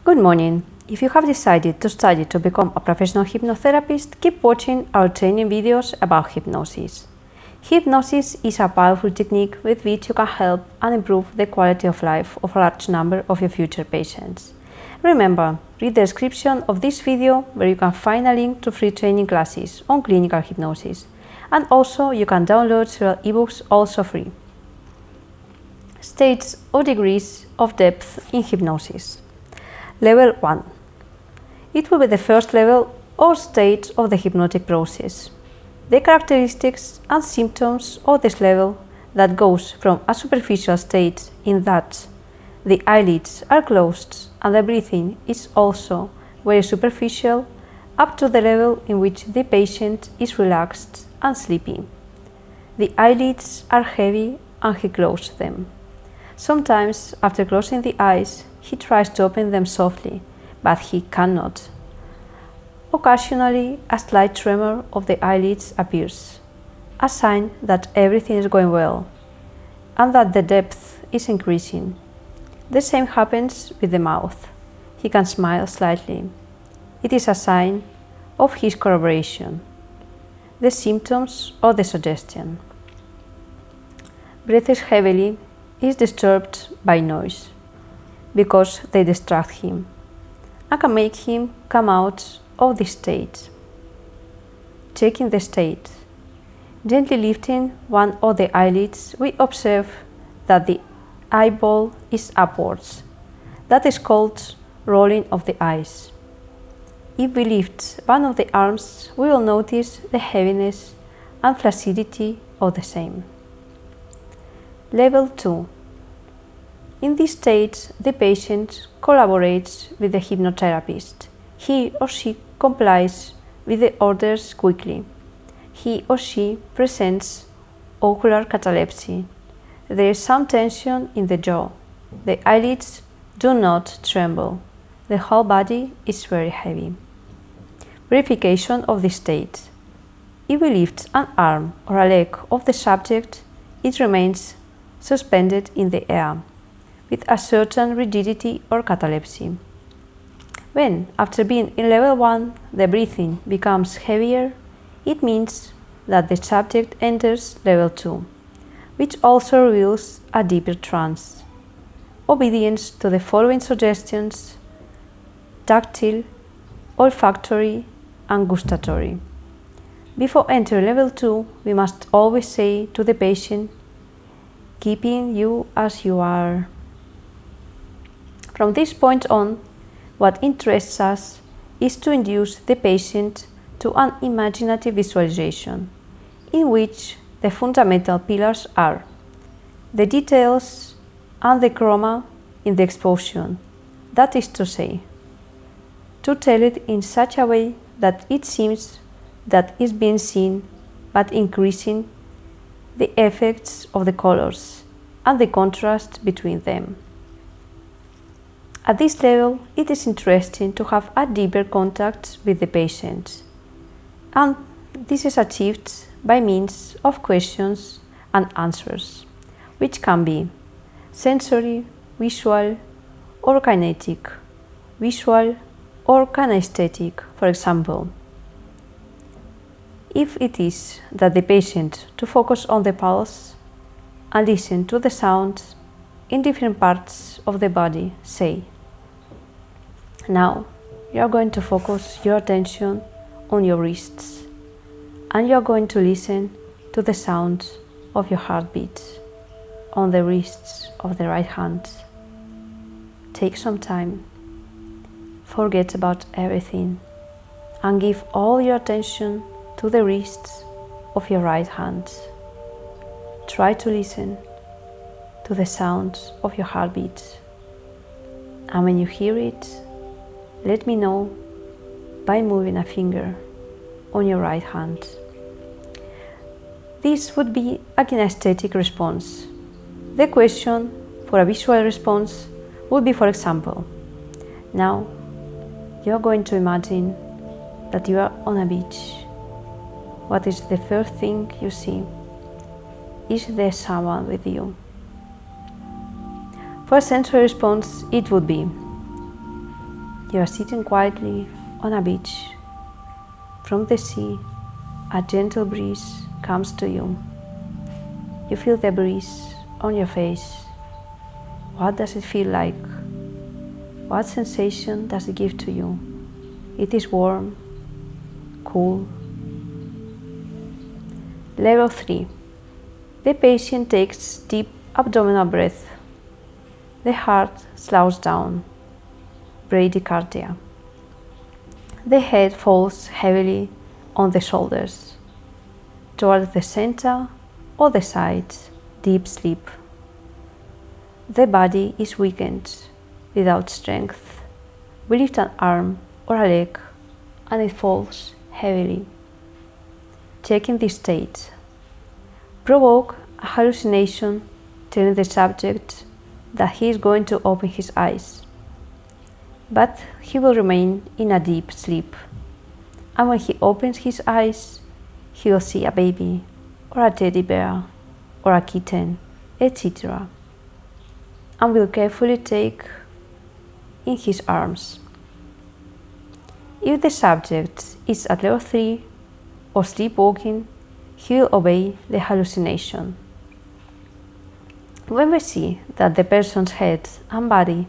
Good morning. If you have decided to study to become a professional hypnotherapist, keep watching our training videos about hypnosis. Hypnosis is a powerful technique with which you can help and improve the quality of life of a large number of your future patients. Remember, read the description of this video where you can find a link to free training classes on clinical hypnosis. And also you can download several ebooks also free. States or degrees of depth in hypnosis. Level 1. It will be the first level or stage of the hypnotic process. The characteristics and symptoms of this level that goes from a superficial state in that the eyelids are closed and the breathing is also very superficial up to the level in which the patient is relaxed and sleepy. The eyelids are heavy and he closes them. Sometimes, after closing the eyes, he tries to open them softly, but he cannot. Occasionally, a slight tremor of the eyelids appears, a sign that everything is going well and that the depth is increasing. The same happens with the mouth. He can smile slightly. It is a sign of his corroboration. The symptoms of the suggestion. Breathes heavily, is disturbed by noise because they distract him and can make him come out of this state. Checking the state. Gently lifting one of the eyelids, we observe that the eyeball is upwards. That is called rolling of the eyes. If we lift one of the arms, we will notice the heaviness and flaccidity of the same. Level 2. In this stage, the patient collaborates with the hypnotherapist. He or she complies with the orders quickly. He or she presents ocular catalepsy. There is some tension in the jaw. The eyelids do not tremble. The whole body is very heavy. Verification of the state. If we lift an arm or a leg of the subject, it remains suspended in the air, with a certain rigidity or catalepsy. When, after being in level 1, the breathing becomes heavier, it means that the subject enters level 2, which also reveals a deeper trance. Obedience to the following suggestions: tactile, olfactory, and gustatory. Before entering level 2, we must always say to the patient, "Keeping you as you are." From this point on, what interests us is to induce the patient to an imaginative visualization, in which the fundamental pillars are the details and the chroma in the exposition, that is to say, to tell it in such a way that it seems that is being seen, but increasing the effects of the colors and the contrast between them. At this level, it is interesting to have a deeper contact with the patient, and this is achieved by means of questions and answers, which can be sensory, visual, or kinetic, visual or kinesthetic. For example, if it is that the patient to focus on the pulse and listen to the sounds in different parts of the body, say, now you are going to focus your attention on your wrists and you are going to listen to the sound of your heartbeat on the wrists of the right hand. Take some time, forget about everything, and give all your attention to the wrists of your right hand. Try to listen to the sound of your heartbeat, and when you hear it, let me know by moving a finger on your right hand. This would be a kinesthetic response. The question for a visual response would be, for example, now you are going to imagine that you are on a beach. What is the first thing you see? Is there someone with you? For a sensory response, it would be You are sitting quietly on a beach. From the sea, a gentle breeze comes to you. You feel the breeze on your face. What does it feel like? What sensation does it give to you? It is warm, cool. Level 3. The patient takes deep abdominal breath. The heart slows down. Bradycardia. The head falls heavily on the shoulders, towards the center or the sides, deep sleep. The body is weakened, without strength. We lift an arm or a leg and it falls heavily. Checking this state. Provoke a hallucination telling the subject that he is going to open his eyes, but he will remain in a deep sleep. And when he opens his eyes, he will see a baby, or a teddy bear, or a kitten, etc. And will carefully take in his arms. If the subject is at level 3 or sleepwalking, he will obey the hallucination. When we see that the person's head and body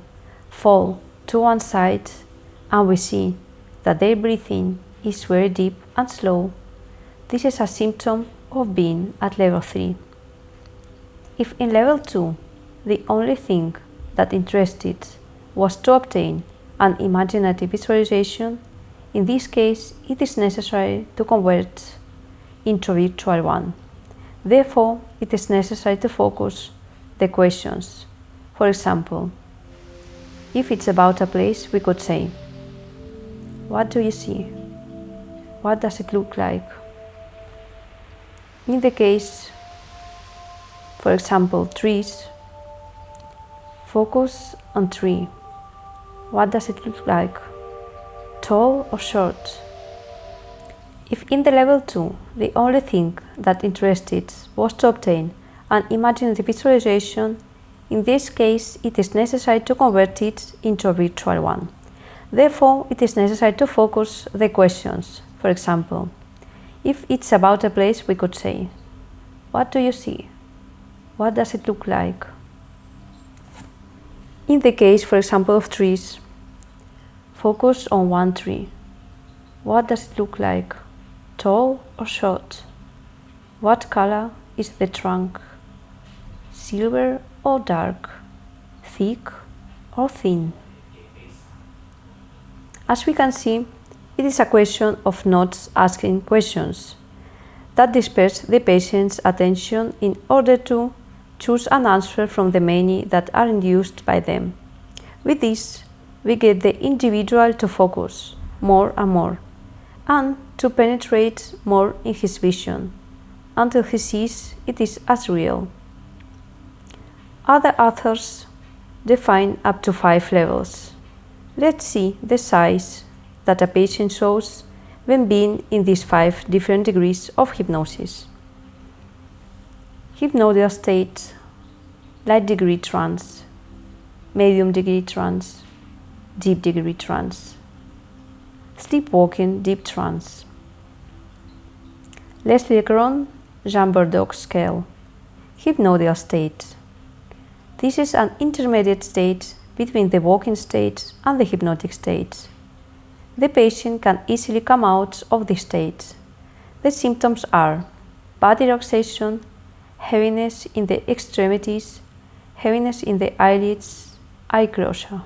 fall to one side and we see that their breathing is very deep and slow, this is a symptom of being at level 3. If in level 2 the only thing that interested was to obtain an imaginative visualization, in this case it is necessary to convert into virtual one. Therefore, it is necessary to focus the questions. For example, if it's about a place, we could say, what do you see? What does it look like? In the case, for example, trees, focus on tree. What does it look like? Tall or short? If in the level 2, the only thing that interested was to obtain an imaginative visualization, in this case, it is necessary to convert it into a virtual one. Therefore, it is necessary to focus the questions. For example, if it's about a place, we could say, what do you see? What does it look like? In the case, for example, of trees, focus on one tree. What does it look like? Tall or short? What color is the trunk? Silver or dark? Thick or thin? As we can see, it is a question of not asking questions that disperse the patient's attention in order to choose an answer from the many that are induced by them. With this, we get the individual to focus more and more, and to penetrate more in his vision, until he sees it is as real. Other authors define up to 5 levels. Let's see the size that a patient shows when being in these 5 different degrees of hypnosis. Hypnotic state, light degree trance, medium degree trance, deep degree trance, sleepwalking deep trance. Leslie Gron, Jean Bordeaux scale, hypnotic state. This is an intermediate state between the walking state and the hypnotic state. The patient can easily come out of this state. The symptoms are body relaxation, heaviness in the extremities, heaviness in the eyelids, eye closure.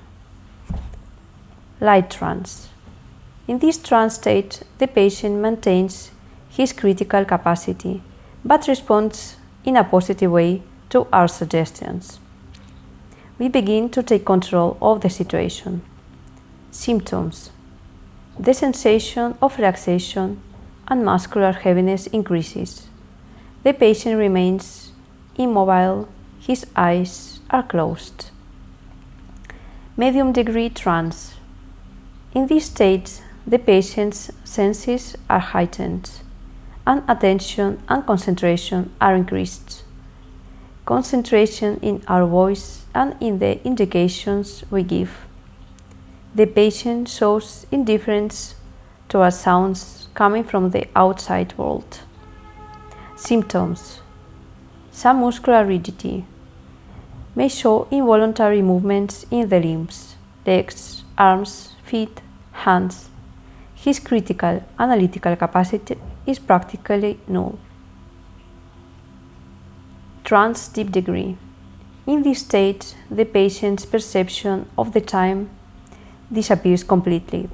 Light trance. In this trance state, the patient maintains his critical capacity, but responds in a positive way to our suggestions. We begin to take control of the situation. Symptoms. The sensation of relaxation and muscular heaviness increases. The patient remains immobile, his eyes are closed. Medium degree trance. In this state, the patient's senses are heightened, and attention and concentration are increased. Concentration in our voice and in the indications we give. The patient shows indifference towards sounds coming from the outside world. Symptoms: some muscular rigidity, may show involuntary movements in the limbs, legs, arms, feet, hands. His critical analytical capacity is practically null. Trance deep degree. In this state, the patient's perception of the time disappears completely.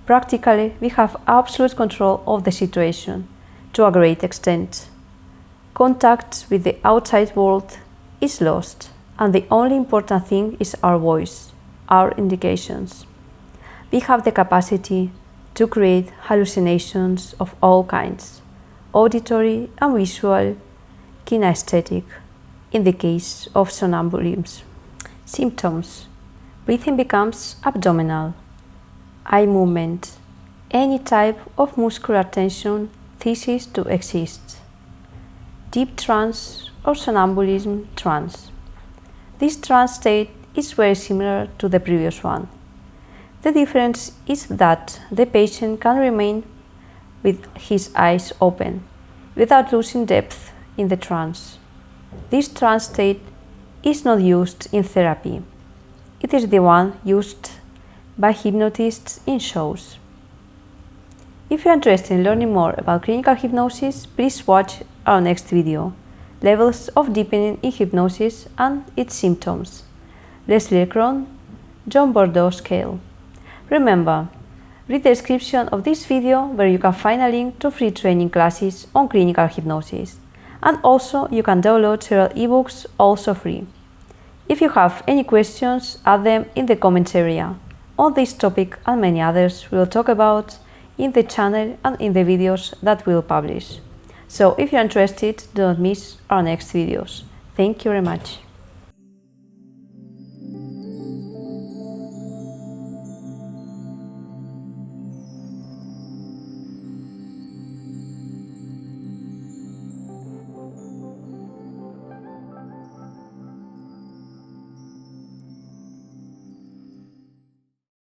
Practically, we have absolute control of the situation to a great extent. Contact with the outside world is lost, and the only important thing is our voice, our indications. We have the capacity to create hallucinations of all kinds, auditory and visual, kinesthetic, in the case of somnambulism. Symptoms: breathing becomes abdominal, eye movement, any type of muscular tension ceases to exist. Deep trance or somnambulism trance. This trance state is very similar to the previous one. The difference is that the patient can remain with his eyes open without losing depth in the trance. This trance state is not used in therapy. It is the one used by hypnotists in shows. If you are interested in learning more about clinical hypnosis, please watch our next video, Levels of Deepening in Hypnosis and its Symptoms, Leslie Cron, John Bordeaux Scale. Remember, read the description of this video where you can find a link to free training classes on clinical hypnosis. And also you can download several ebooks also free. If you have any questions, add them in the comments area. On this topic and many others we will talk about in the channel and in the videos that we will publish. So if you're interested, do not miss our next videos. Thank you very much.